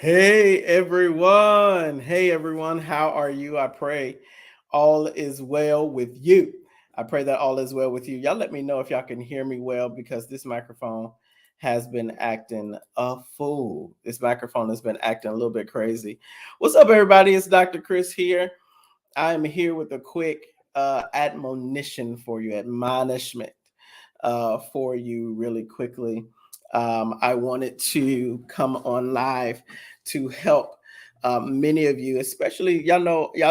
Hey everyone. Hey everyone. How are you? I pray all is well with you. I pray that all is well with you. Y'all let me know if y'all can hear me well because this microphone has been acting a fool. This microphone has been acting a little bit crazy. What's up, everybody? It's Dr. Chris here. I am here with a quick admonition for you, admonishment for you really quickly. I wanted to come on live to help many of you, especially y'all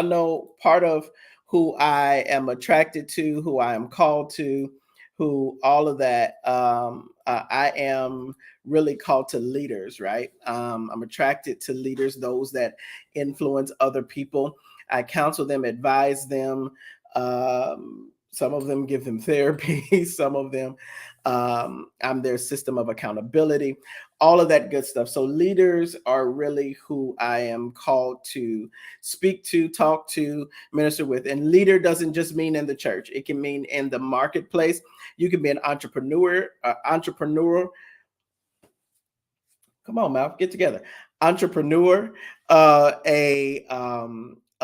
know part of who I am attracted to, who I am called to, who all of that. I am really called to leaders, right? I'm attracted to leaders, those that influence other people. I counsel them, advise them. Some of them give them therapy. Some of them, I'm their system of accountability, all of that good stuff. So leaders are really who I am called to speak to, talk to, minister with. And leader doesn't just mean in the church. It can mean in the marketplace. You can be an entrepreneur. Come on, mouth, get together. Entrepreneur,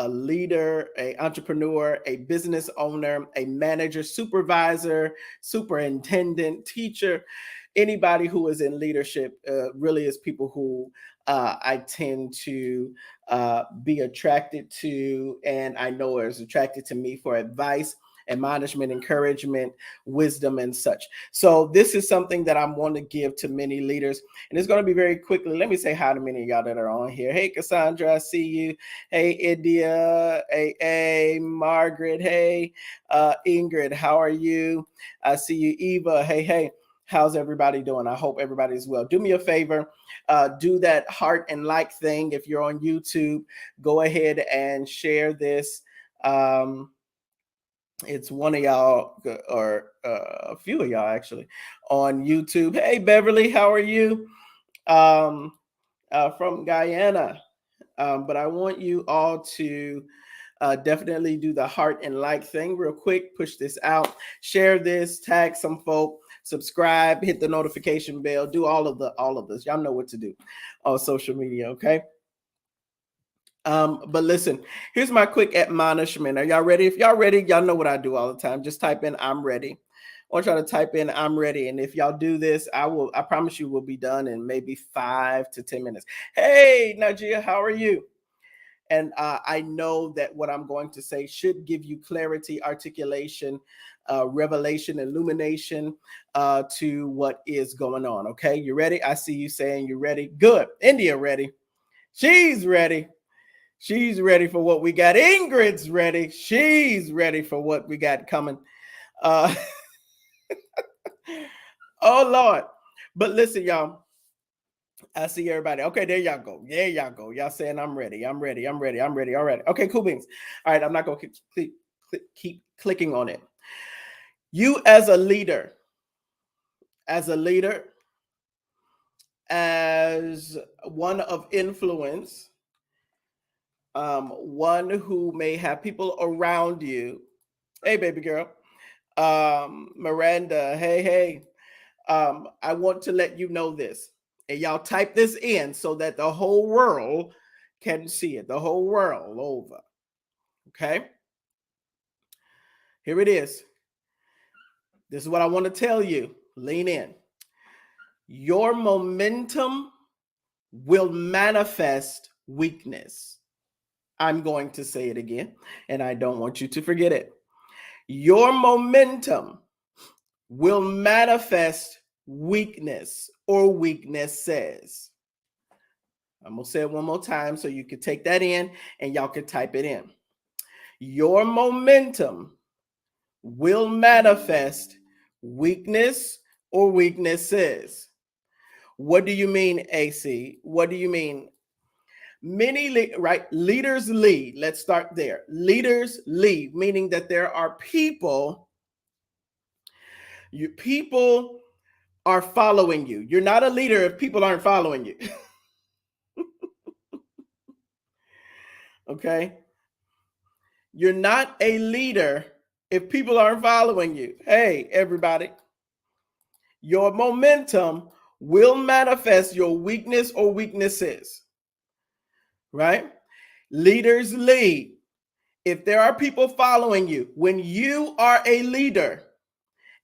a leader, a entrepreneur, a business owner, a manager, supervisor, superintendent, teacher. Anybody who is in leadership really is people who I tend to be attracted to, and I know is attracted to me for advice, admonishment, encouragement, wisdom, and such. So this is something that I want to give to many leaders, and it's going to be very quickly. Let me say hi to many of y'all that are on here. Hey, Cassandra, I see you. Hey, India. Hey, Margaret. Hey, Ingrid, how are you? I see you, Eva. Hey. How's everybody doing? I hope everybody's well. Do me a favor, do that heart and like thing. If you're on YouTube, go ahead and share this. It's one of y'all or a few of y'all actually on YouTube. Hey, Beverly, how are you? Um, from Guyana. But I want you all to definitely do the heart and like thing real quick. Push this out, share this, tag some folk, subscribe, hit the notification bell, do all of this. Y'all know what to do on social media, okay? But listen, here's my quick admonishment. Are y'all ready? If y'all ready, y'all know what I do all the time. Just type in "I'm ready." I want y'all to type in "I'm ready," and if y'all do this, I promise you, we'll be done in maybe 5 to 10 minutes. Hey, Najia, how are you? And I know that what I'm going to say should give you clarity, articulation, revelation, illumination to what is going on. Okay, you ready? I see you saying you're ready. Good. India ready. She's ready. She's ready for what we got. Ingrid's ready. She's ready for what we got coming. Uh, oh, Lord. But listen, y'all. I see everybody. Okay, there y'all go. There y'all go. Y'all saying I'm ready. I'm ready. I'm ready. I'm ready. All right. Okay, cool beans. All right, I'm not going to keep clicking on it. You as a leader, as a leader, as one of influence, one who may have people around you. Hey, baby girl. Miranda, hey. I want to let you know this. And y'all type this in so that the whole world can see it, the whole world over. Okay? Here it is. This is what I want to tell you. Lean in. Your momentum will manifest weakness. I'm going to say it again, and I don't want you to forget it. Your momentum will manifest weakness or weaknesses. I'm going to say it one more time so you can take that in and y'all can type it in. Your momentum will manifest weakness or weaknesses. What do you mean, AC? What do you mean? Leaders lead. Let's start there. Leaders lead, meaning that there are people are following you. You're not a leader if people aren't following you. Okay? You're not a leader if people aren't following you. Hey, everybody. Your momentum will manifest your weakness or weaknesses. right? Leaders lead. If there are people following you, when you are a leader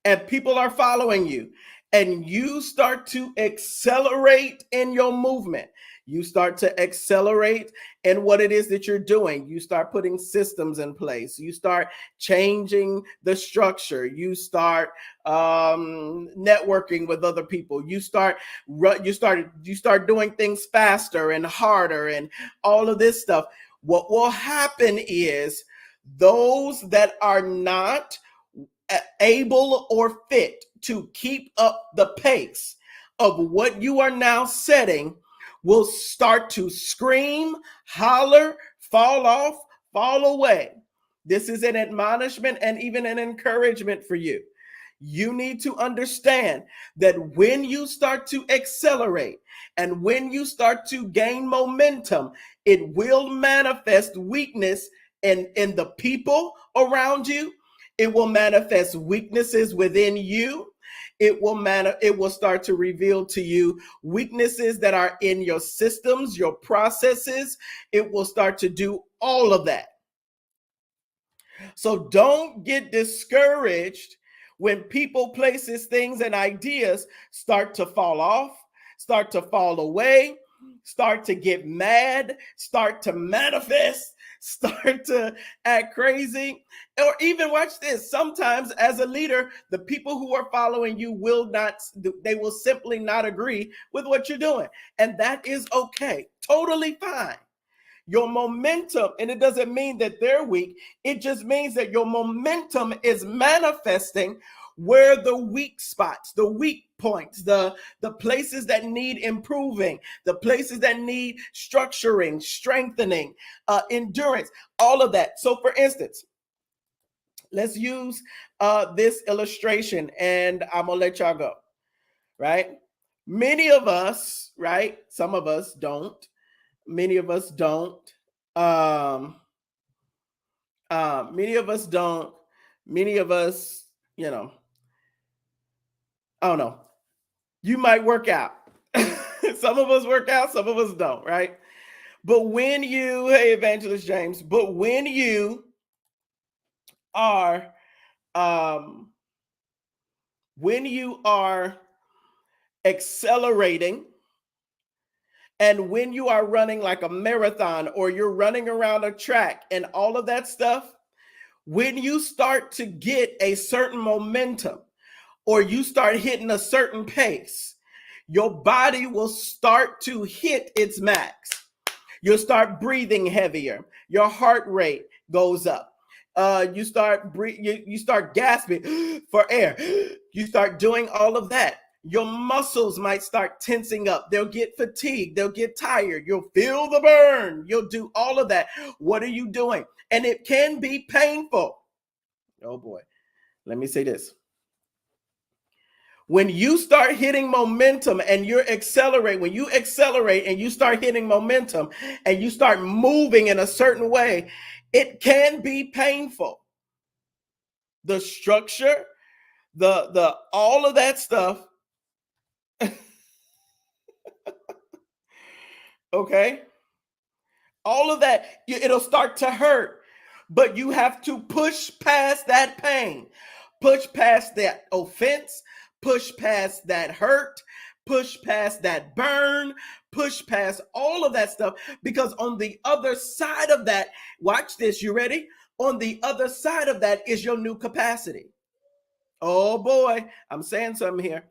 and people are following you, and you start to accelerate in your movement, you start to accelerate in what it is that you're doing, you start putting systems in place, you start changing the structure, you start networking with other people, you start doing things faster and harder and all of this stuff. What will happen is those that are not able or fit to keep up the pace of what you are now setting will start to scream, holler, fall off, fall away. This is an admonishment and even an encouragement for you. You need to understand that when you start to accelerate and when you start to gain momentum, it will manifest weakness in the people around you. It will manifest weaknesses within you. It will start to reveal to you weaknesses that are in your systems, your processes. It will start to do all of that. So don't get discouraged when people, places, things, and ideas start to fall off, start to fall away, start to get mad, start to manifest, start to act crazy. Or even watch this. Sometimes as a leader, the people who are following you they will simply not agree with what you're doing. And that is okay. Totally fine. Your momentum, and it doesn't mean that they're weak, it just means that your momentum is manifesting where the weak spots, the weak points, the places that need improving, the places that need structuring, strengthening, endurance, all of that. So for instance, let's use this illustration, and I'm gonna let y'all go, right? Many of us, right? Some of us don't. Many of us don't. Um, many of us don't. Many of us, I don't know. You might work out. Some of us work out, some of us don't, right? But hey, Evangelist James, but when you are, um, when you are accelerating, and when you are running like a marathon or you're running around a track and all of that stuff, when you start to get a certain momentum or you start hitting a certain pace, your body will start to hit its max. You'll start breathing heavier. Your heart rate goes up. You start gasping for air. You start doing all of that. Your muscles might start tensing up. They'll get fatigued. They'll get tired. You'll feel the burn. You'll do all of that. What are you doing? And it can be painful. Oh boy. Let me say this. When you start hitting momentum and when you accelerate and you start hitting momentum and you start moving in a certain way, it can be painful. The structure, the all of that stuff. Okay? All of that, it'll start to hurt, but you have to push past that pain, push past that offense, push past that hurt, push past that burn, push past all of that stuff, because on the other side of that, watch this, you ready? On the other side of that is your new capacity. Oh boy, I'm saying something here.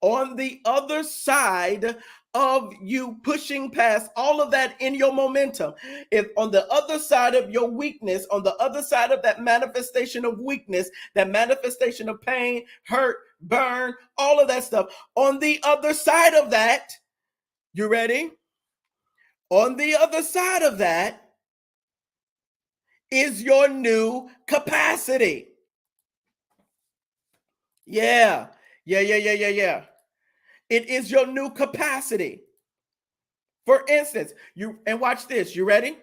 On the other side of you pushing past all of that in your momentum, if on the other side of your weakness, on the other side of that manifestation of weakness, that manifestation of pain, hurt, burn, all of that stuff, on the other side of that, you ready? On the other side of that is your new capacity. Yeah. Yeah. It is your new capacity. For instance, and watch this. You ready?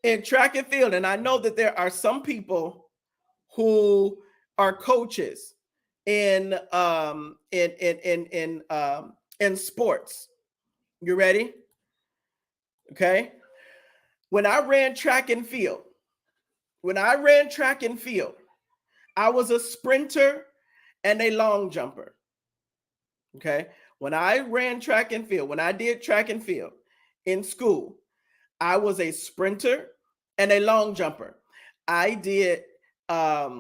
In track and field, and I know that there are some people who are coaches in sports. You ready? Okay. When I ran track and field, I was a sprinter and a long jumper. Okay. When I ran track and field, when I did track and field in school, I was a sprinter and a long jumper. I did my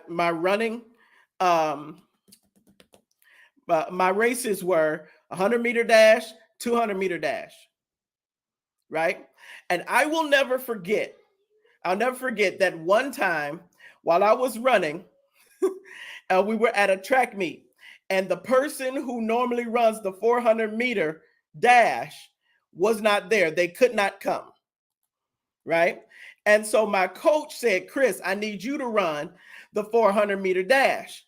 running. Um, my races were 100-meter dash, 200-meter dash, right? And I'll never forget that one time while I was running, we were at a track meet, and the person who normally runs the 400-meter dash was not there. They could not come, right? And so my coach said, Chris, I need you to run the 400-meter dash.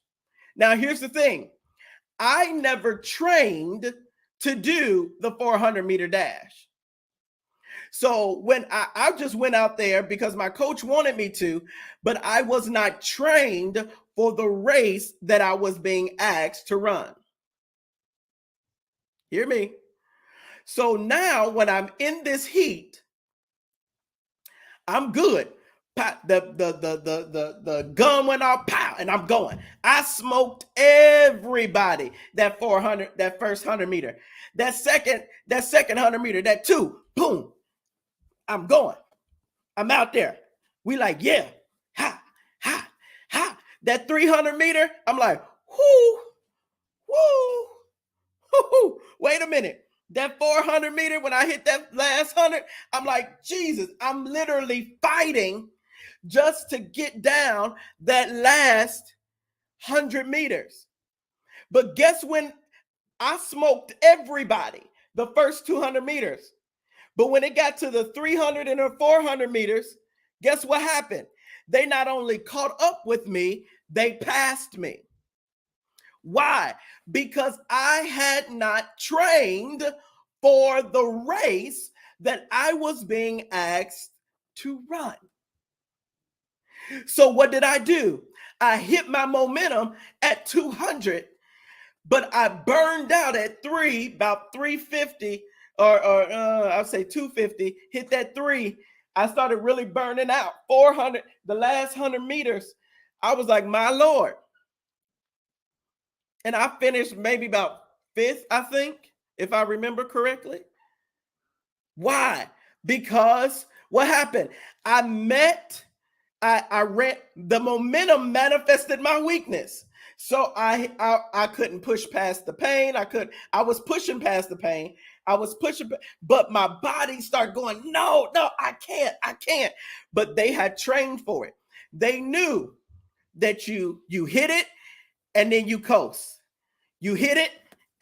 Now, here's the thing. I never trained to do the 400-meter dash. So when I just went out there because my coach wanted me to, but I was not trained for the race that I was being asked to run. Hear me? So now when I'm in this heat, I'm good. The gun went off, pow, and I'm going. I smoked everybody that first 100-meter. That second 100-meter, that two, boom. I'm going. I'm out there. We like, yeah, ha, ha, ha. That 300-meter, I'm like, whoo, whoo, whoo. Wait a minute. That 400-meter, when I hit that last 100, I'm like, Jesus, I'm literally fighting just to get down that last 100 meters. But guess when I smoked everybody the first 200 meters. But when it got to the 300 and the 400 meters, guess what happened? They not only caught up with me, they passed me. Why? Because I had not trained for the race that I was being asked to run. So what did I do? I hit my momentum at 200, but I burned out at about 350 or I'll say 250, hit that 3. I started really burning out. 400, the last 100 meters, I was like, my Lord. And I finished maybe about 5th, I think, if I remember correctly. Why? Because what happened? I ran, the momentum manifested my weakness. So I couldn't push past the pain. I was pushing past the pain. I was pushing, but my body started going, no, I can't. But they had trained for it. They knew that you hit it and then you coast. You hit it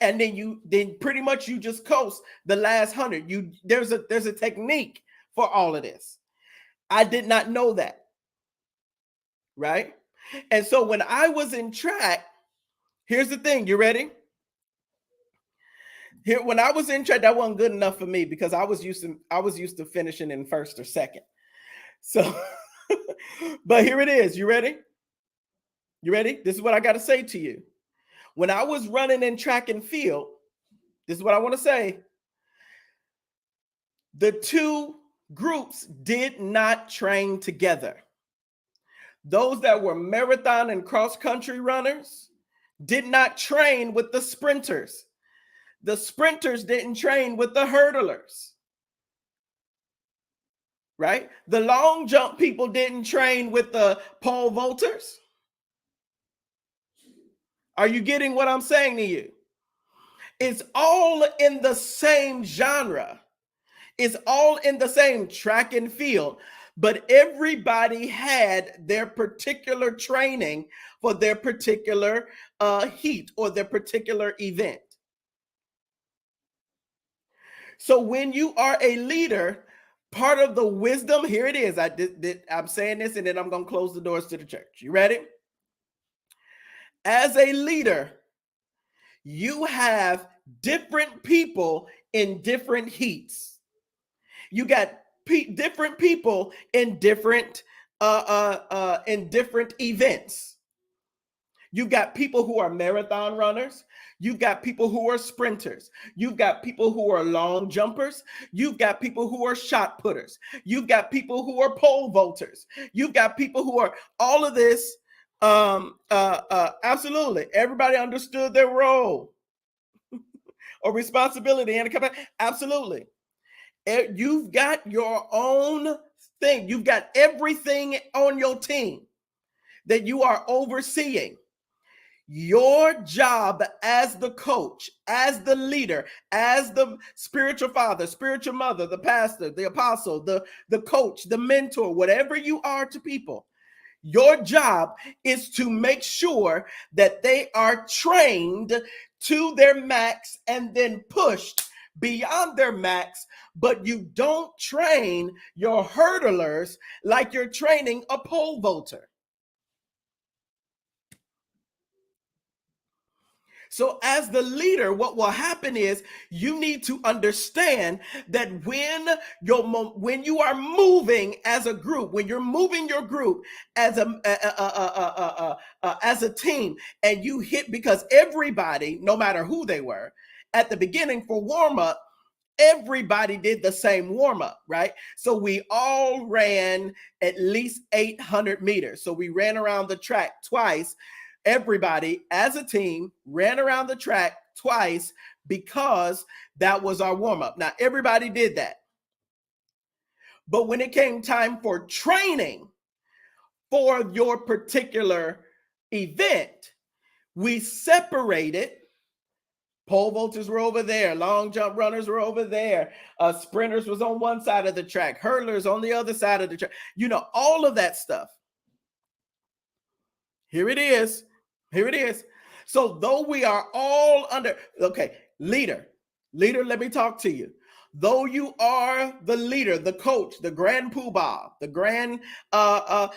and then pretty much you just coast the last 100. There's a technique for all of this. I did not know that. Right? And so when I was in track, here's the thing. You ready? Here, when I was in track, that wasn't good enough for me because I was used to finishing in first or second. So, but here it is. You ready? You ready? This is what I got to say to you. When I was running in track and field, this is what I want to say. The two groups did not train together. Those that were marathon and cross-country runners did not train with the sprinters. The sprinters didn't train with the hurdlers. Right? The long jump people didn't train with the pole vaulters. Are you getting what I'm saying to you? It's all in the same genre. It's all in the same track and field, but everybody had their particular training for their particular heat or their particular event. So when you are a leader, part of the wisdom, here it is. I'm saying this and then I'm going to close the doors to the church. You ready? As a leader, you have different people in different heats. You got different people in different events. You've got people who are marathon runners. You've got people who are sprinters. You've got people who are long jumpers. You've got people who are shot putters. You've got people who are pole vaulters. You've got people who are all of this. Absolutely. Everybody understood their role or responsibility and capacity. Absolutely. You've got your own thing. You've got everything on your team that you are overseeing. Your job as the coach, as the leader, as the spiritual father, spiritual mother, the pastor, the apostle, the coach, the mentor, whatever you are to people, your job is to make sure that they are trained to their max and then pushed beyond their max. But you don't train your hurdlers like you're training a pole vaulter. So as the leader, what will happen is you need to understand that when you are moving as a group, when you're moving your group as as a team, and you hit, because everybody, no matter who they were, at the beginning for warm up, everybody did the same warm up, right? So we all ran at least 800 meters. So we ran around the track twice. Everybody as a team ran around the track twice because that was our warm up. Now, everybody did that. But when it came time for training for your particular event, we separated. Pole vaulters were over there. Long jump runners were over there. Sprinters was on one side of the track. Hurlers on the other side of the track. You know, all of that stuff. Here it is. Here it is. So though we are all under, okay, leader, let me talk to you. Though you are the leader, the coach, the grand poobah, the grand, the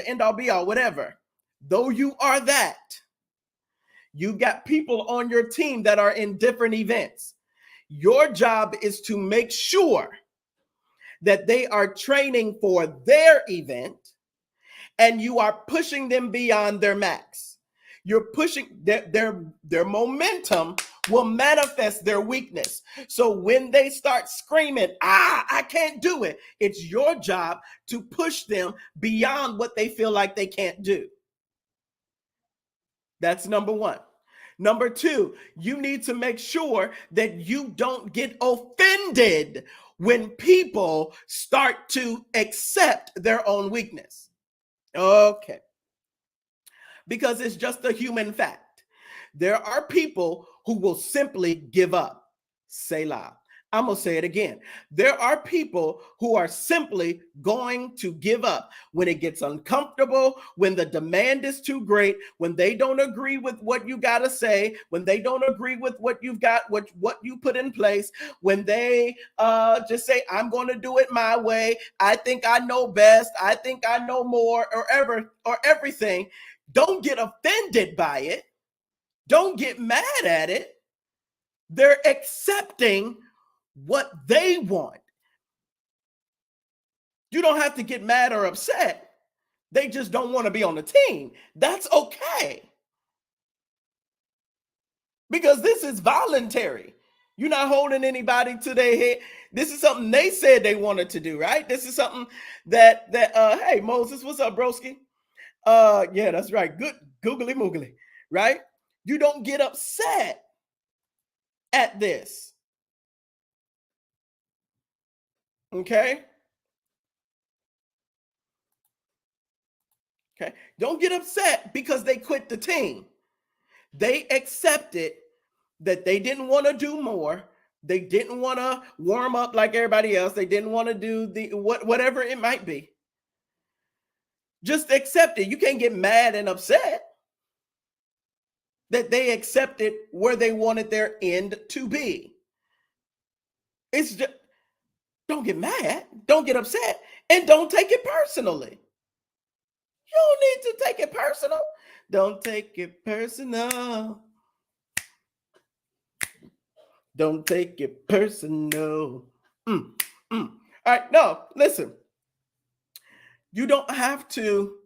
end all be all, whatever. Though you are that, you got people on your team that are in different events. Your job is to make sure that they are training for their event and you are pushing them beyond their max. You're pushing their momentum will manifest their weakness. So when they start screaming, I can't do it, it's your job to push them beyond what they feel like they can't do. That's number one. Number two, you need to make sure that you don't get offended when people start to accept their own weakness. Okay. Because it's just a human fact. There are people who will simply give up. Selah. I'm going to say it again. There are people who are simply going to give up when it gets uncomfortable, when the demand is too great, when they don't agree with what you got to say, when they don't agree with what you've got, what you put in place, when they just say, I'm going to do it my way. I think I know best. I think I know more, or everything. Don't get offended by it. Don't get mad at it. They're accepting what they want. You don't have to get mad or upset. They just don't want to be on the team. That's okay. Because this is voluntary. You're not holding anybody to their head. This is something they said they wanted to do, right? This is something that hey, Moses, what's up, broski? Yeah, that's right. Good googly moogly, right? You don't get upset at this. Okay. Okay. Don't get upset because they quit the team. They accepted that they didn't want to do more. They didn't want to warm up like everybody else. They didn't want to do whatever it might be. Just accept it. You can't get mad and upset that they accepted where they wanted their end to be. It's just, don't get mad, don't get upset, and don't take it personally. You don't need to take it personal. Don't take it personal. Don't take it personal. All right, no, listen. You don't have to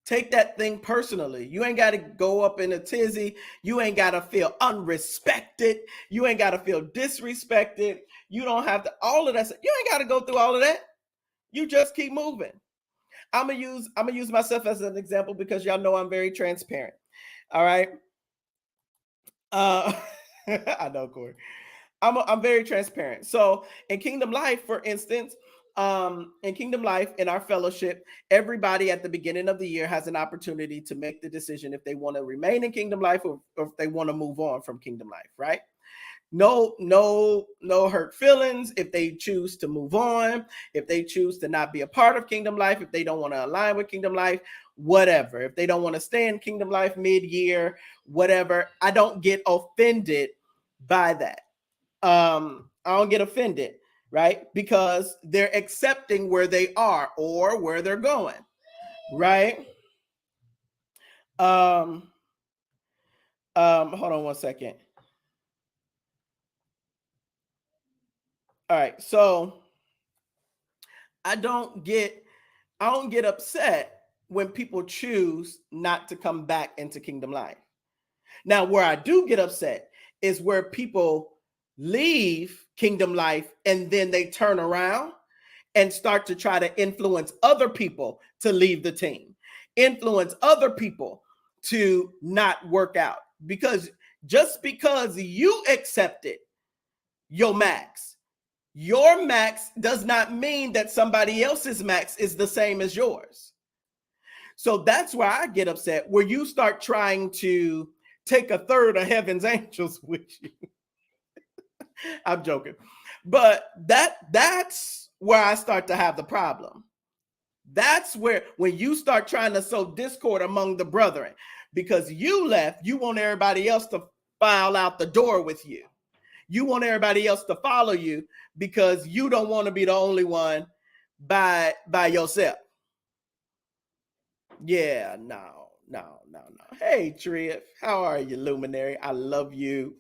take that thing personally. You ain't got to go up in a tizzy. You ain't got to feel unrespected. You ain't got to feel disrespected. You don't have to, all of that. You ain't got to go through all of that. You just keep moving. I'm gonna use myself as an example because y'all know I'm very transparent. All right. I know, Corey. I'm very transparent. So in Kingdom Life, for instance, in Kingdom Life, in our fellowship, everybody at the beginning of the year has an opportunity to make the decision if they want to remain in Kingdom Life or if they want to move on from Kingdom Life, right? No hurt feelings if they choose to move on, if they choose to not be a part of Kingdom Life, if they don't want to align with Kingdom Life, whatever. If they don't want to stay in Kingdom Life mid-year, whatever. I don't get offended by that. I don't get offended, right? Because they're accepting where they are or where they're going, right? Hold on one second. All right, so I don't get upset when people choose not to come back into Kingdom Life. Now, where I do get upset is where people leave Kingdom Life and then they turn around and start to try to influence other people to leave the team, influence other people to not work out. Because just because you accepted your max does not mean that somebody else's max is the same as yours. So that's why I get upset, where you start trying to take a third of heaven's angels with you. I'm joking. But that's where I start to have the problem. That's where, when you start trying to sow discord among the brethren, because you left, you want everybody else to file out the door with you. You want everybody else to follow you because you don't want to be the only one by yourself. Yeah, no. Hey, Triff, how are you, Luminary? I love you,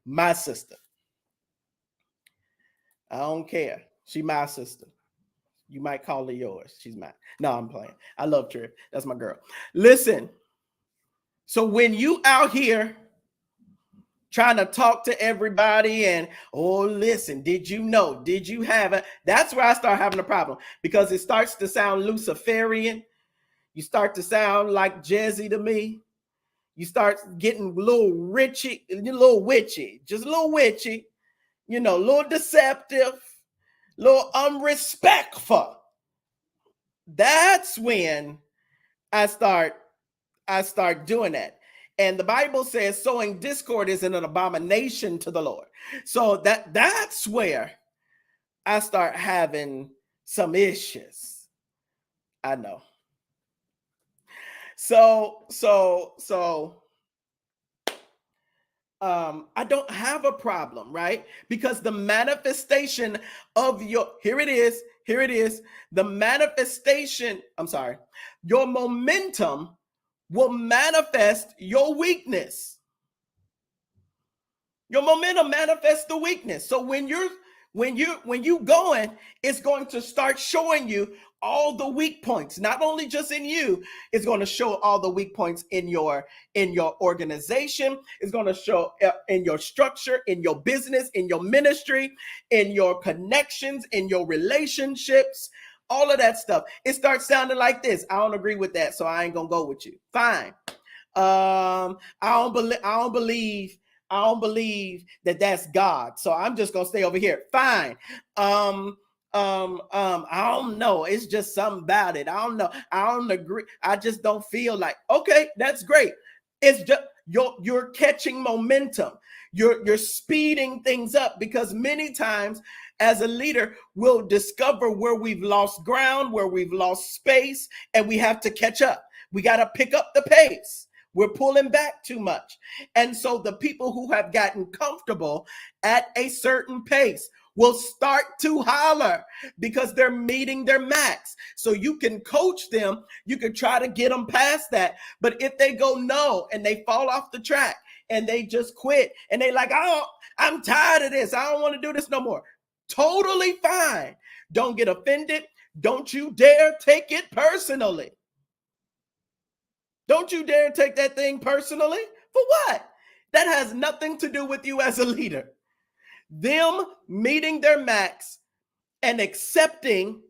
my sister. I don't care. She my sister. You might call her yours. She's mine. No, I'm playing. I love Triff. That's my girl. Listen. So when you out here trying to talk to everybody and, oh, listen, did you know? Did you have it? That's where I start having a problem, because it starts to sound Luciferian. You start to sound like Jezzy to me. You start getting a little witchy, just a little witchy, a little deceptive, a little unrespectful. That's when I start doing that. And the Bible says sowing discord is an abomination to the Lord. So that's where I start having some issues. I know. So I don't have a problem, right? Because the manifestation of here it is, the manifestation, your momentum will manifest your weakness. Your momentum manifests the weakness. So when you going, it's going to start showing you all the weak points, not only just in you. It's going to show all the weak points in your organization. It's going to show in your structure, in your business, in your ministry, in your connections, in your relationships, all of that stuff. It starts sounding like this. I don't agree with that, so I ain't gonna go with you. Fine. I don't believe that that's God, so I'm just gonna stay over here. Fine. I don't know. It's just something about it. I don't know. I don't agree. I just don't feel like. Okay, that's great. It's just you're catching momentum. You're speeding things up, because many times as a leader, we'll discover where we've lost ground, where we've lost space, and we have to catch up. We got to pick up the pace. We're pulling back too much. And so the people who have gotten comfortable at a certain pace will start to holler because they're meeting their max. So you can coach them. You can try to get them past that. But if they go no and they fall off the track and they just quit and they like, oh, I'm tired of this. I don't want to do this no more. Totally fine. Don't get offended. Don't you dare take it personally. Don't you dare take that thing personally. For what? That has nothing to do with you as a leader. Them meeting their max and accepting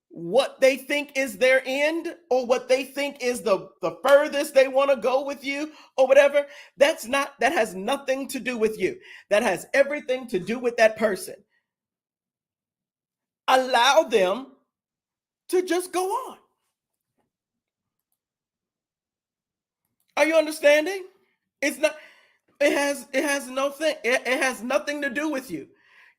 what they think is their end, or what they think is the furthest they want to go with you, or whatever, that has nothing to do with you. That has everything to do with that person. Allow them to just go on. Are you understanding? It's not, it has nothing to do with you.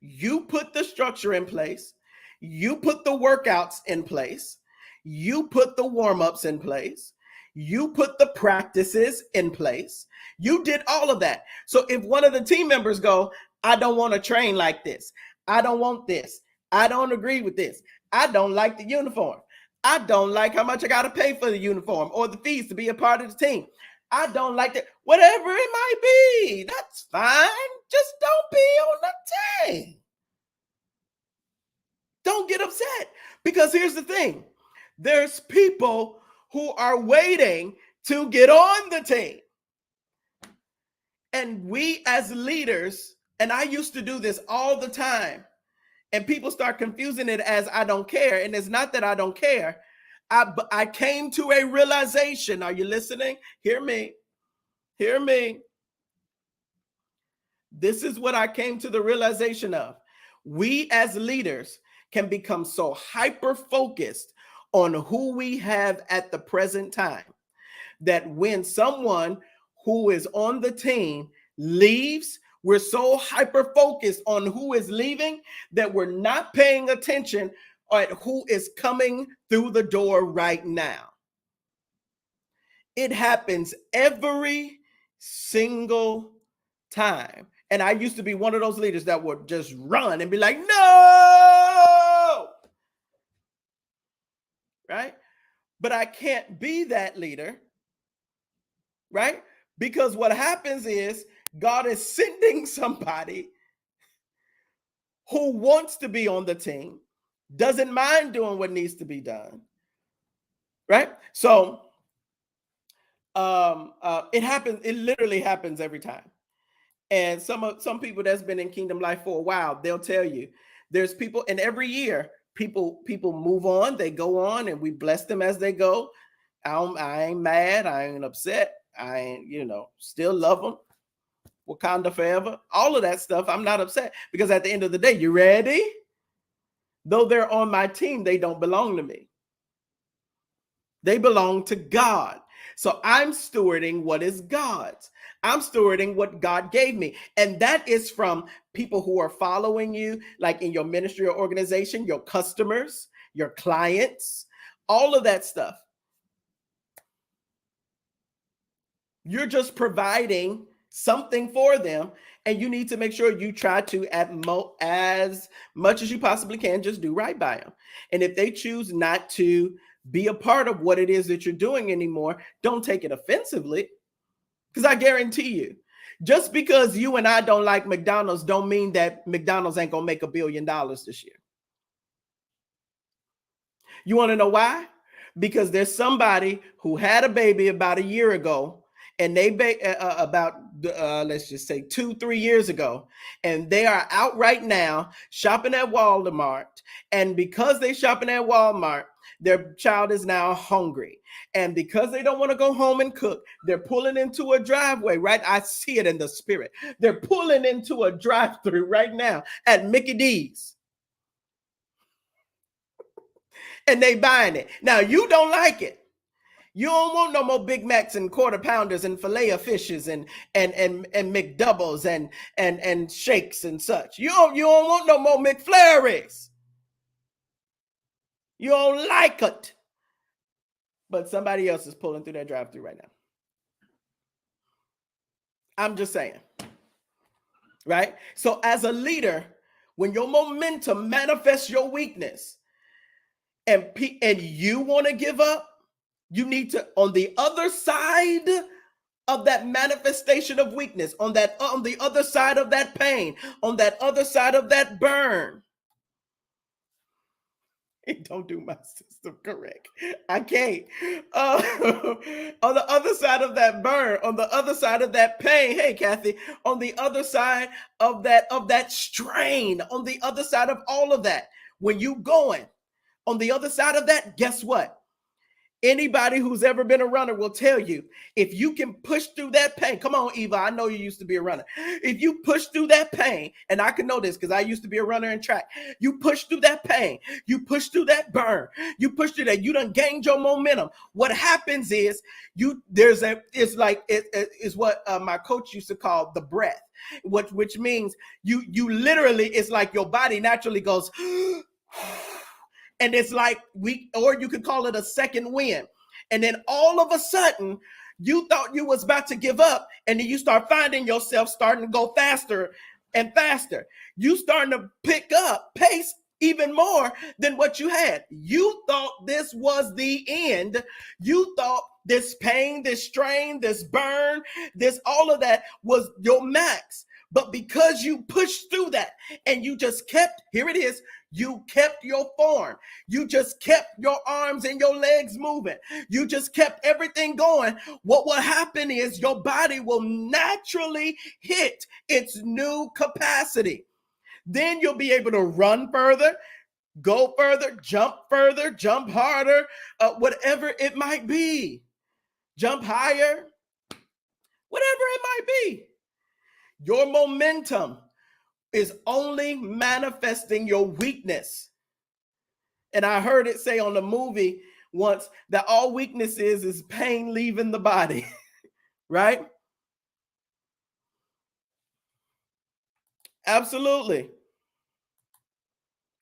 You put the structure in place. You put the workouts in place. You put the warm-ups in place. You put the practices in place. You did all of that. So if one of the team members go, I don't want to train like this. I don't want this. I don't agree with this. I don't like the uniform. I don't like how much I got to pay for the uniform or the fees to be a part of the team. I don't like that. Whatever it might be, that's fine. Just don't be on the team. Don't get upset, because here's the thing. There's people who are waiting to get on the team. And we as leaders, and I used to do this all the time, and people start confusing it as I don't care. And it's not that I don't care. I came to a realization. Are you listening? Hear me. Hear me. This is what I came to the realization of. We as leaders can become so hyper-focused on who we have at the present time that when someone who is on the team leaves, we're so hyper-focused on who is leaving that we're not paying attention at who is coming through the door right now. It happens every single time. And I used to be one of those leaders that would just run and be like, no! Right? But I can't be that leader, right? Because what happens is God is sending somebody who wants to be on the team, doesn't mind doing what needs to be done, right? So it happens. It literally happens every time. And some people that's been in Kingdom Life for a while, they'll tell you there's people, and every year people move on, they go on, and we bless them as they go. I ain't mad, I ain't upset, I ain't, still love them. Wakanda forever, all of that stuff. I'm not upset, because at the end of the day, you ready? Though they're on my team, they don't belong to me. They belong to God. So I'm stewarding what is God's. I'm stewarding what God gave me. And that is from people who are following you, like in your ministry or organization, your customers, your clients, all of that stuff. You're just providing something for them, and you need to make sure you try to, as much as you possibly can, just do right by them. And if they choose not to be a part of what it is that you're doing anymore, don't take it offensively, because I guarantee you, just because you and I don't like McDonald's don't mean that McDonald's ain't gonna make $1 billion this year. You want to know why? Because there's somebody who had a baby about a year ago, and they let's just say 2-3 years ago, and they are out right now shopping at Walmart. And because they shopping at Walmart, their child is now hungry. And because they don't want to go home and cook, they're pulling into a driveway, right? I see it in the spirit. They're pulling into a drive-through right now at Mickey D's. And they buying it. Now, you don't like it. You don't want no more Big Macs and quarter pounders and filet of fishes and McDoubles and shakes and such. You don't want no more McFlurries. You don't like it. But somebody else is pulling through that drive-thru right now. I'm just saying. Right? So as a leader, when your momentum manifests your weakness and you want to give up, you need to, on the other side of that manifestation of weakness, on the other side of that pain, on that other side of that burn, Don't do my system correct. I can't. Uh, on the other side of that burn, on the other side of that pain, hey Kathy, on the other side of that strain, on the other side of all of that, when you going, on the other side of that, guess what? Anybody who's ever been a runner will tell you, if you can push through that pain, come on, Eva, I know you used to be a runner. If you push through that pain, and I can know this because I used to be a runner in track, you push through that pain, you push through that burn, you push through that, you done gained your momentum. What happens is it's like it is what my coach used to call the breath, which means you literally, it's like your body naturally goes and it's like or you could call it a second wind. And then all of a sudden, you thought you was about to give up, and then you start finding yourself starting to go faster and faster. You starting to pick up pace even more than what you had. You thought this was the end. You thought this pain, this strain, this burn, this all of that was your max. But because you pushed through that and you just kept, here it is, you kept your form. You just kept your arms and your legs moving. You just kept everything going. What will happen is your body will naturally hit its new capacity. Then you'll be able to run further, go further, jump harder, whatever it might be. Jump higher, whatever it might be. Your momentum is only manifesting your weakness. And I heard it say on the movie once that all weakness is pain leaving the body, right? Absolutely.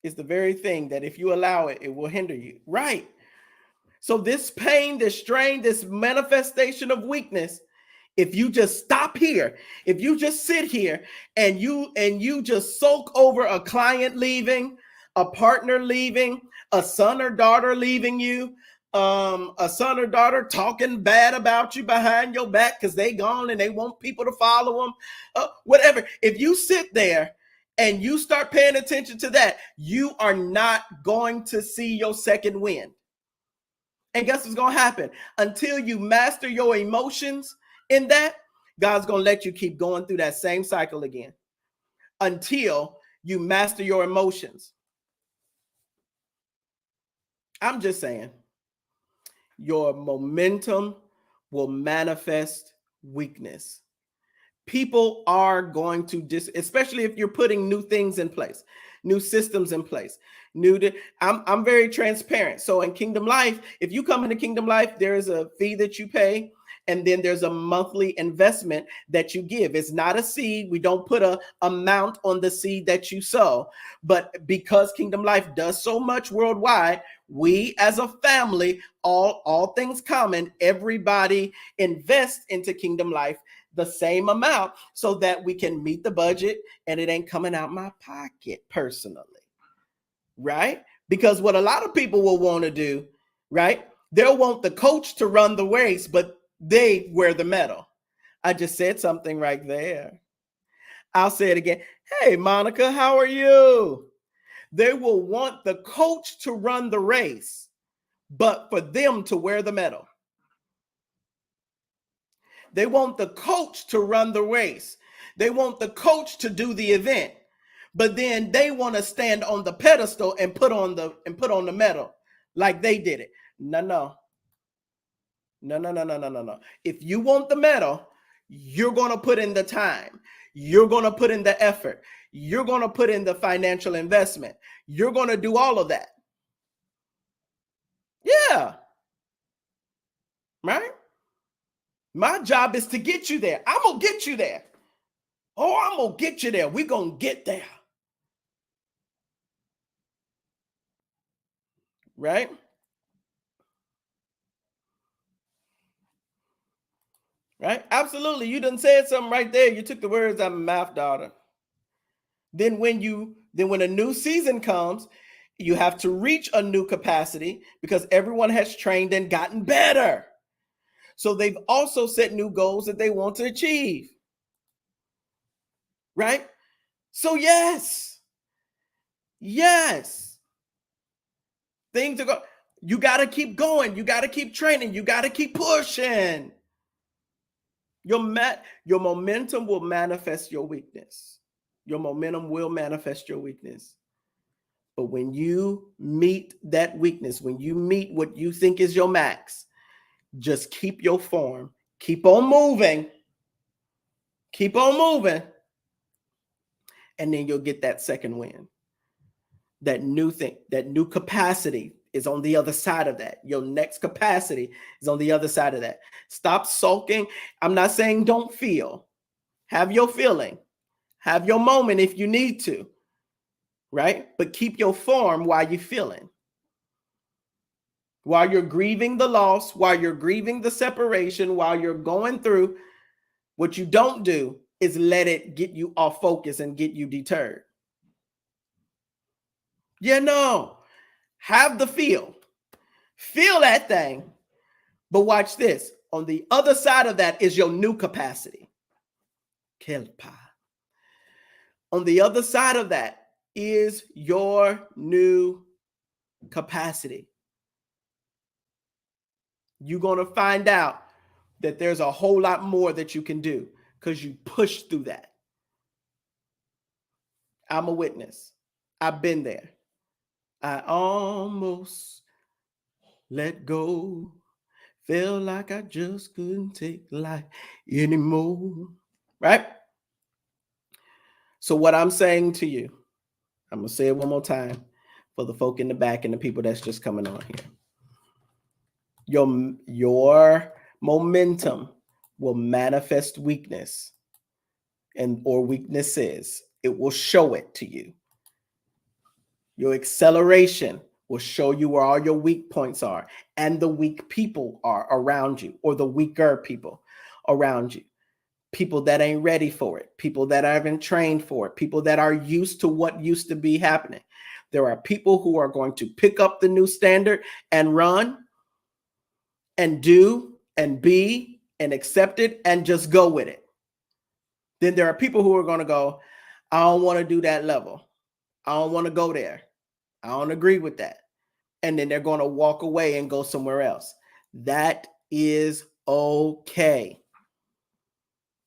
It's the very thing that if you allow it, it will hinder you, right? So this pain, this strain, this manifestation of weakness, if you just stop here, if you just sit here and you just soak over a client leaving, a partner leaving, a son or daughter leaving you, a son or daughter talking bad about you behind your back because they gone and they want people to follow them, whatever. If you sit there and you start paying attention to that, you are not going to see your second wind. And guess what's going to happen? Until you master your emotions in that, God's going to let you keep going through that same cycle again until you master your emotions. I'm just saying, your momentum will manifest weakness. People are going to especially if you're putting new things in place, new systems in place, I'm very transparent. So in Kingdom Life, if you come into Kingdom Life, there is a fee that you pay, and then there's a monthly investment that you give. It's not a seed. We don't put a amount on the seed that you sow. But because Kingdom Life does so much worldwide, we as a family, all things common, everybody invests into Kingdom Life the same amount so that we can meet the budget and it ain't coming out my pocket personally, right? Because what a lot of people will want to do, right? They'll want the coach to run the race, but they wear the medal. I just said something right there. I'll say it again. Hey, Monica, how are you? They will want the coach to run the race, but for them to wear the medal. They want the coach to run the race. They want the coach to do the event, but then they want to stand on the pedestal and put on the medal like they did it. No. If you want the medal, you're going to put in the time. You're going to put in the effort. You're going to put in the financial investment. You're going to do all of that. Yeah. Right? My job is to get you there. I'm going to get you there. Oh, I'm going to get you there. We're going to get there. Right? Right? Absolutely. You done said something right there. You took the words out of my mouth, daughter. Then when a new season comes, you have to reach a new capacity because everyone has trained and gotten better. So they've also set new goals that they want to achieve. Right? So yes. Things are going. You got to keep going. You got to keep training. You got to keep pushing. Your momentum will manifest your weakness. Your momentum will manifest your weakness. But when you meet that weakness, when you meet what you think is your max, just keep your form. Keep on moving. Keep on moving. And then you'll get that second win. That new thing, that new capacity is on the other side of that. Your next capacity is on the other side of that. Stop sulking. I'm not saying don't feel. Have your feeling. Have your moment if you need to. Right? But keep your form while you're feeling. While you're grieving the loss, while you're grieving the separation, while you're going through, what you don't do is let it get you off focus and get you deterred. No. Have the feel. Feel that thing. But watch this. On the other side of that is your new capacity. Kelpa. On the other side of that is your new capacity. You're going to find out that there's a whole lot more that you can do because you push through that. I'm a witness. I've been there. I almost let go. Felt like I just couldn't take life anymore. Right? So what I'm saying to you, I'm going to say it one more time for the folk in the back and the people that's just coming on here. Your momentum will manifest weakness or weaknesses. It will show it to you. Your acceleration will show you where all your weak points are and the weak people are around you, or the weaker people around you. People that ain't ready for it, people that haven't trained for it, people that are used to what used to be happening. There are people who are going to pick up the new standard and run and do and be and accept it and just go with it. Then there are people who are going to go, I don't want to do that level. I don't want to go there. I don't agree with that. And then they're going to walk away and go somewhere else. That is okay.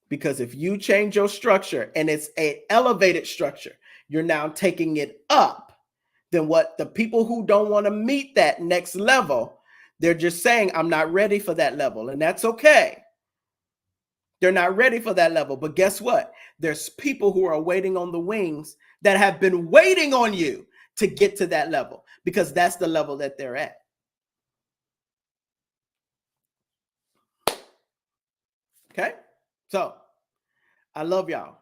Because if you change your structure and it's an elevated structure, you're now taking it up. Then what the people who don't want to meet that next level, they're just saying, I'm not ready for that level. And that's okay. They're not ready for that level. But guess what? There's people who are waiting on the wings that have been waiting on you to get to that level, because that's the level that they're at. Okay? So I love y'all.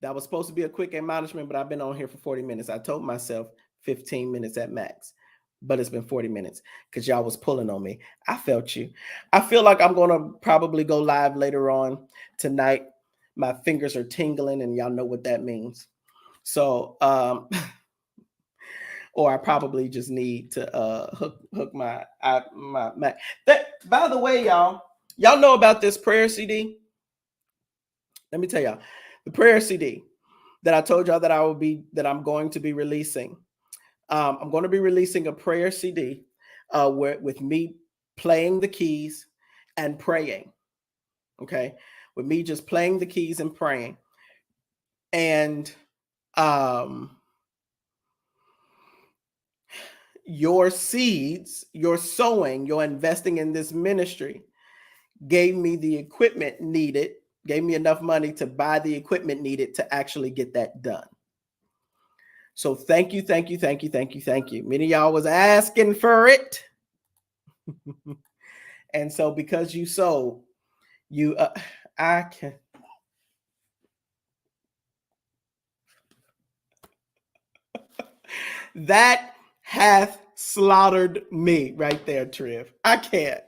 That was supposed to be a quick admonishment, but I've been on here for 40 minutes. I told myself 15 minutes at max, but it's been 40 minutes because y'all was pulling on me. I felt you. I feel like I'm going to probably go live later on tonight. My fingers are tingling and y'all know what that means. So, or I probably just need to hook my Mac. By the way, y'all know about this prayer CD? Let me tell y'all, the prayer CD that I told y'all that I'm going to be releasing. I'm going to be releasing a prayer CD with me playing the keys and praying. Okay, with me just playing the keys and praying, and your seeds, your sowing, your investing in this ministry gave me the equipment needed, gave me enough money to buy the equipment needed to actually get that done. So thank you. Many of y'all was asking for it. And so because you sold, I can. That hath slaughtered me right there, Triv. I can't.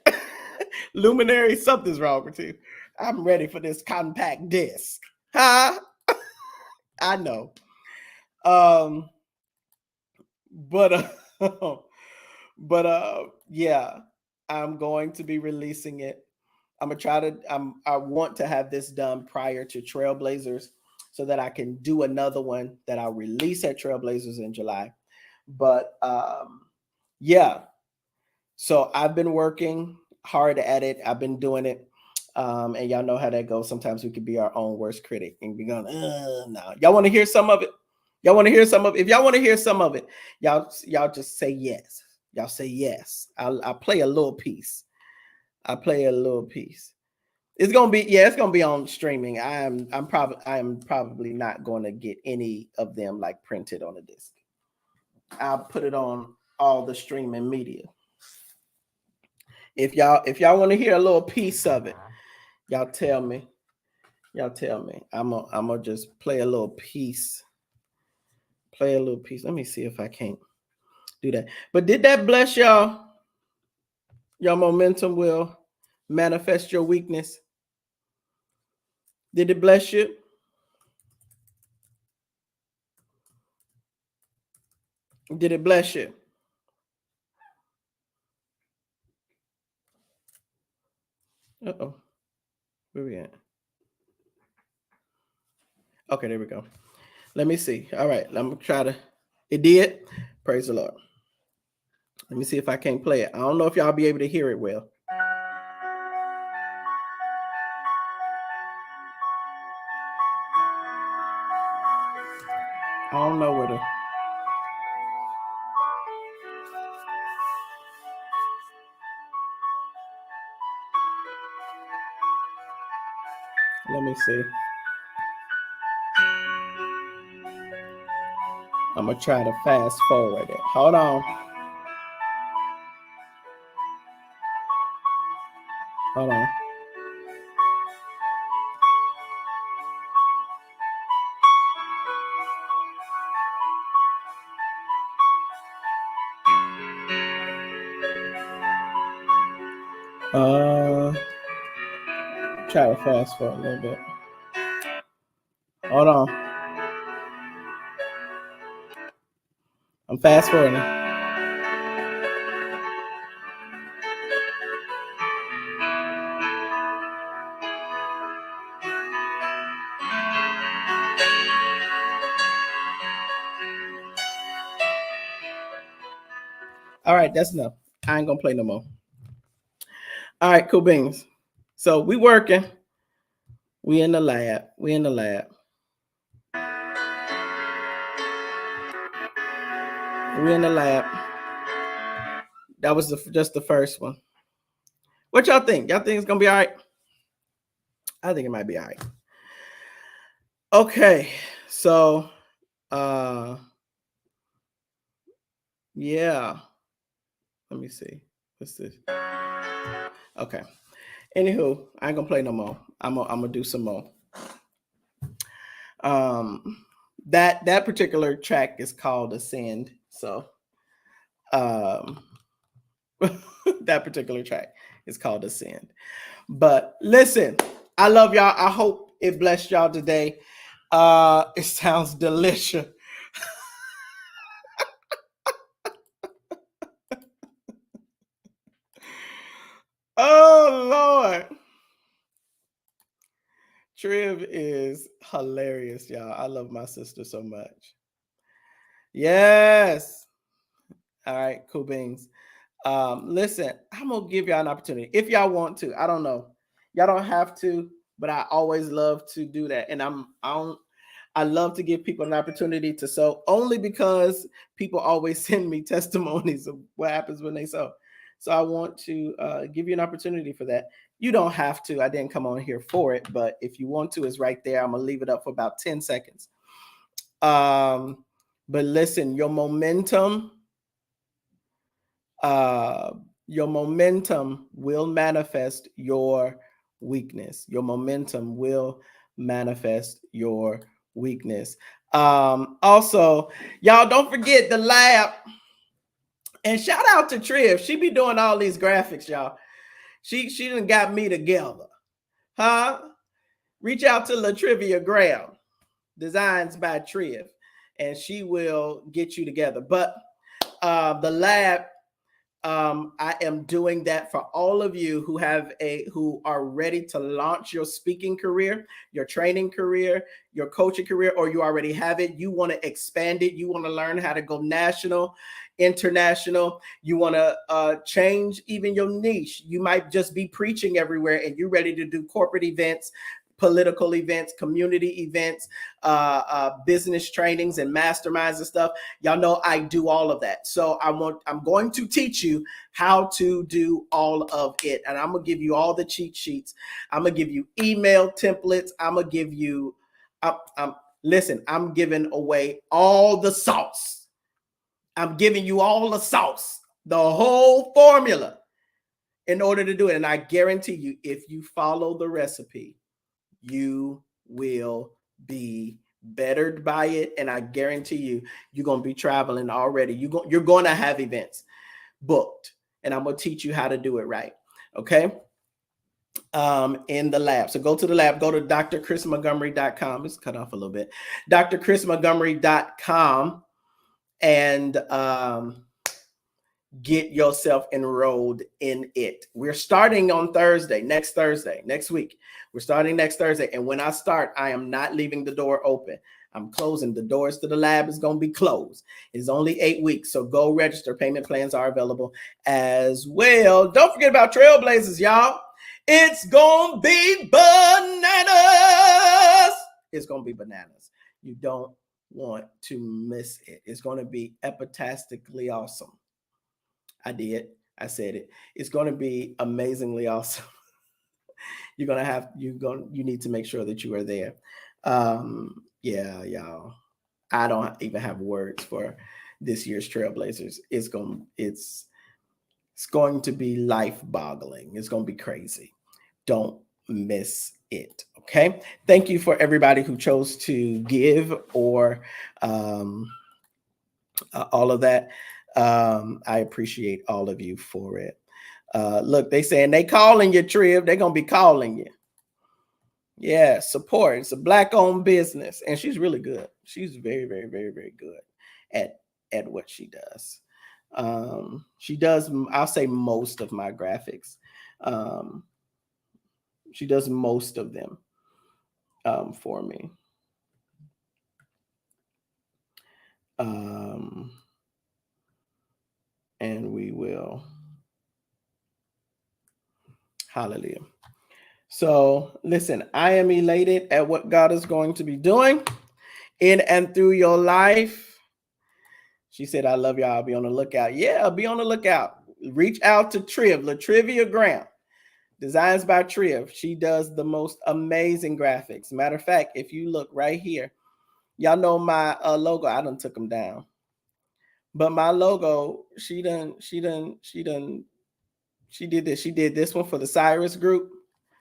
Luminary, something's wrong with you. I'm ready for this compact disc. Huh? I know. Yeah, I'm going to be releasing it. I'm gonna try to. I want to have this done prior to Trailblazers, so that I can do another one that I'll release at Trailblazers in July. But Yeah. So I've been working hard at it. I've been doing it. And y'all know how that goes. Sometimes we could be our own worst critic and be going, no. Y'all want to hear some of it? Y'all want to hear some of it? If y'all want to hear some of it, y'all just say yes. Y'all say yes. I'll play a little piece. I play a little piece. It's gonna be on streaming. I am probably not going to get any of them like printed on a disc. I'll put it on all the streaming media. If y'all want to hear a little piece of it, y'all tell me. Y'all tell me. I'm gonna just play a little piece. Play a little piece. Let me see if I can't do that. But did that bless y'all? Your momentum will manifest your weakness. Did it bless you? Did it bless you? Uh-oh. Where we at? Okay, there we go. Let me see. All right, I'm gonna try to. It did. Praise the Lord. Let me see if I can't play it. I don't know if y'all be able to hear it well. I don't know where to. Let me see. I'm gonna try to fast forward it. Hold on. Hold on. Try to fast forward a little bit. Hold on. I'm fast forwarding. All right, that's enough. I ain't gonna play no more. All right, cool beans. So we working. We in the lab. We in the lab. We in the lab. That was just the first one. What y'all think? Y'all think it's gonna be all right? I think it might be all right. Okay, so yeah. Let me see. What's this? Okay. Anywho, I ain't gonna play no more. I'm gonna do some more. That particular track is called Ascend. So that particular track is called Ascend. But listen, I love y'all. I hope it blessed y'all today. It sounds delicious. Oh Lord. Triv is hilarious, y'all. I love my sister so much. Yes. All right, cool beans. Listen, I'm gonna give y'all an opportunity if y'all want to. I don't know, y'all don't have to, but I always love to do that, and I love to give people an opportunity to sow, only because people always send me testimonies of what happens when they sow. So I want to give you an opportunity for that. You don't have to. I didn't come on here for it, but if you want to, it's right there. I'm gonna leave it up for about 10 seconds. But listen, uh, your momentum will manifest your weakness. Your momentum will manifest your weakness. Also, y'all don't forget the lab. And shout out to Triv. She be doing all these graphics, y'all. She done got me together. Huh? Reach out to Latrivia Graham, Designs by Triv, and she will get you together. But the lab I am doing that for all of you who are ready to launch your speaking career, your training career, your coaching career, or you already have it. You want to expand it. You want to learn how to go national, international. You want to change even your niche. You might just be preaching everywhere, and you're ready to do corporate events, political events, community events, business trainings and masterminds and stuff. Y'all know I do all of that. So I'm going to teach you how to do all of it. And I'm going to give you all the cheat sheets. I'm going to give you email templates. I'm going to give you, listen, I'm giving away all the sauce. I'm giving you all the sauce, the whole formula in order to do it. And I guarantee you, if you follow the recipe, you will be bettered by it. And I guarantee you, you're going to be traveling already. You're going to have events booked, and I'm going to teach you how to do it right. Okay. In the lab. So go to the lab, go to drchrismontgomery.com. It's cut off a little bit. drchrismontgomery.com and, get yourself enrolled in it. We're starting on Thursday, next week. We're starting next Thursday. And when I start, I am not leaving the door open. I'm closing. The doors to the lab is going to be closed. It's only 8 weeks. So go register. Payment plans are available as well. Don't forget about Trailblazers, y'all. It's going to be bananas. It's going to be bananas. You don't want to miss it. It's going to be epitastically awesome. I said it. It's going to be amazingly awesome. You need to make sure that you are there. Yeah, y'all. I don't even have words for this year's Trailblazers. It's going to be life-boggling. It's going to be crazy. Don't miss it. Okay. Thank you for everybody who chose to give or all of that. I appreciate all of you for it. Look, they saying they calling you, Triv. They're going to be calling you. Yeah, support. It's a Black-owned business, and she's really good. She's very, very, very, very good at what she does. She does, I'll say, most of my graphics. She does most of them for me. And we will. Hallelujah. So listen, I am elated at what God is going to be doing in and through your life. She said, I love y'all. I'll be on the lookout. Yeah, be on the lookout. Reach out to Triv, Latrivia Graham, Designs by Triv. She does the most amazing graphics. Matter of fact, if you look right here, y'all know my logo. I done took them down. But my logo, she did this. She did this one for the Cyrus Group.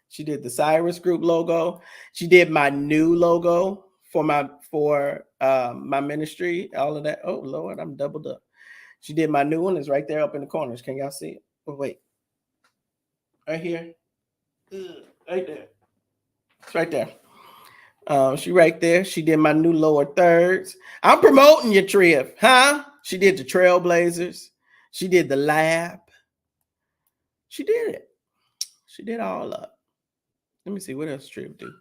She did the Cyrus Group logo. She did my new logo for my ministry, all of that. Oh, Lord, I'm doubled up. She did my new one. It's right there up in the corners. Can y'all see it? Oh, wait. Right here. Right there. It's right there. She right there. She did my new lower thirds. I'm promoting your Triv, huh? She did the Trailblazers. She did the lab. She did it. She did all up. Let me see what else Triv do.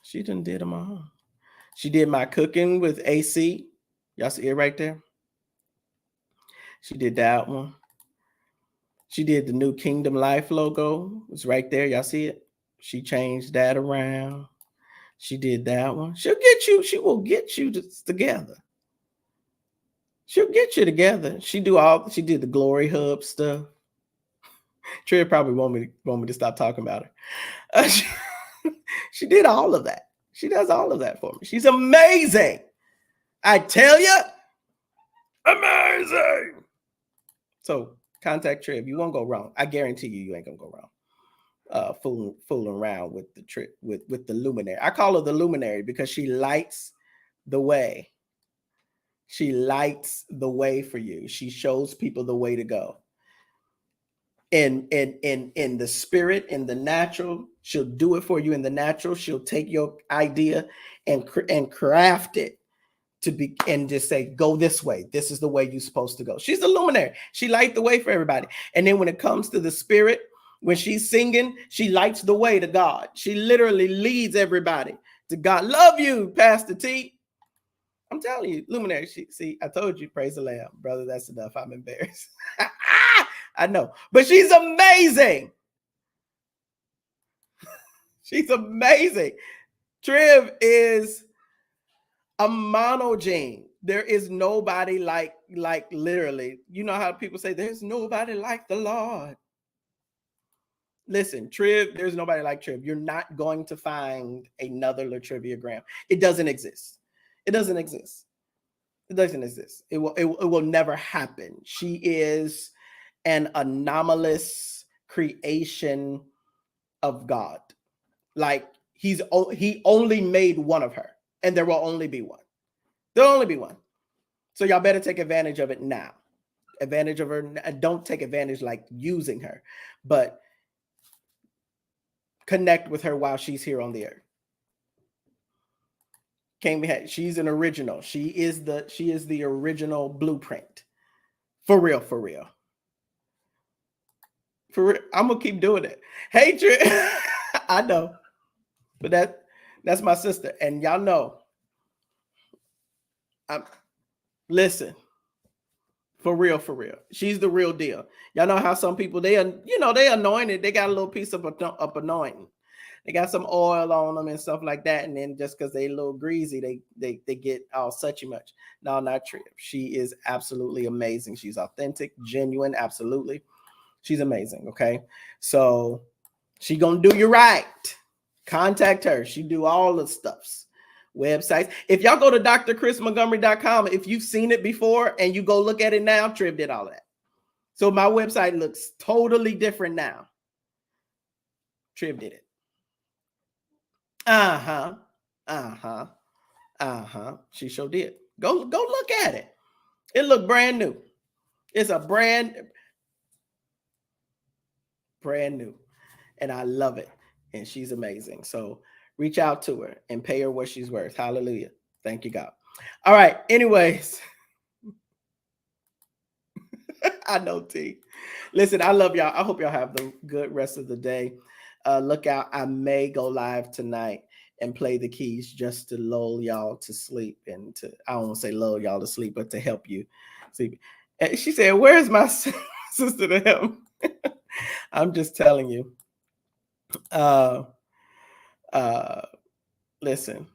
She done did them all. She did my cooking with AC. Y'all see it right there? She did that one. She did the new Kingdom Life logo. It's right there. Y'all see it? She changed that around. She did that one. She will get you together. She'll get you together. She did the Glory Hub stuff. Triv probably want me to stop talking about her. She did all of that. She does all of that for me. She's amazing. I tell you, amazing. So contact Triv. You won't go wrong. I guarantee you ain't gonna go wrong. Fooling around with the trip with the luminary. I call her the luminary because she lights the way. She lights the way for you. She shows people the way to go. In the spirit, in the natural, she'll do it for you in the natural. She'll take your idea and craft it to be and just say, go this way. This is the way you're supposed to go. She's a luminary. She lights the way for everybody. And then when it comes to the spirit, when she's singing, she lights the way to God. She literally leads everybody to God. Love you, Pastor T. I'm telling you, luminary. See, I told you, praise the Lamb. Brother, that's enough. I'm embarrassed. I know. But she's amazing. She's amazing. Triv is a monogene. There is nobody like literally. You know how people say there's nobody like the Lord. Listen, Triv, there's nobody like Triv. You're not going to find another Latrivia Graham. It doesn't exist. It doesn't exist. It doesn't exist. It will never happen. She is an anomalous creation of God. Like he only made one of her, and there will only be one. There'll only be one. So y'all better take advantage of it now. Advantage of her. Don't take advantage like using her, but connect with her while she's here on the earth. She's an original. She is the original blueprint. For real, for real. For real. I'm gonna keep doing it. Hey, I know, but that's my sister, and y'all know. Listen. For real, for real. She's the real deal. Y'all know how some people they anointed. They got a little piece of anointing. They got some oil on them and stuff like that. And then just because they a little greasy, they get all suchy much. No, not Triv. She is absolutely amazing. She's authentic, genuine, absolutely. She's amazing. Okay. So she gonna do you right. Contact her. She do all the stuffs. Websites. If y'all go to drchrismontgomery.com, if you've seen it before and you go look at it now, Triv did all that. So my website looks totally different now. Triv did it. She sure did. Go look at it. It looked brand new. It's a brand new. And I love it. And she's amazing. So reach out to her and pay her what she's worth. Hallelujah. Thank you, God. All right. Anyways. I know, T. Listen, I love y'all. I hope y'all have the good rest of the day. Look out. I may go live tonight and play the keys just to lull y'all to sleep and I don't want to say lull y'all to sleep, but to help you sleep. And she said, where's my sister to help? I'm just telling you. Listen,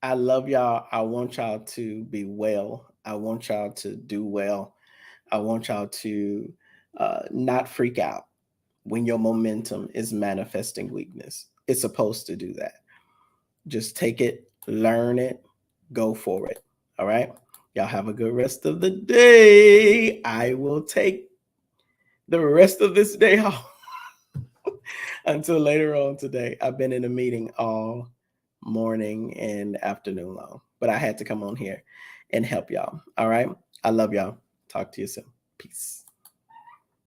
I love y'all. I want y'all to be well. I want y'all to do well. I want y'all to not freak out when your momentum is manifesting weakness. It's supposed to do that. Just take it, learn it, go for it. All right. Y'all have a good rest of the day. I will take the rest of this day off until later on today. I've been in a meeting all morning and afternoon long, but I had to come on here and help y'all. All right. I love y'all. Talk to you soon. Peace.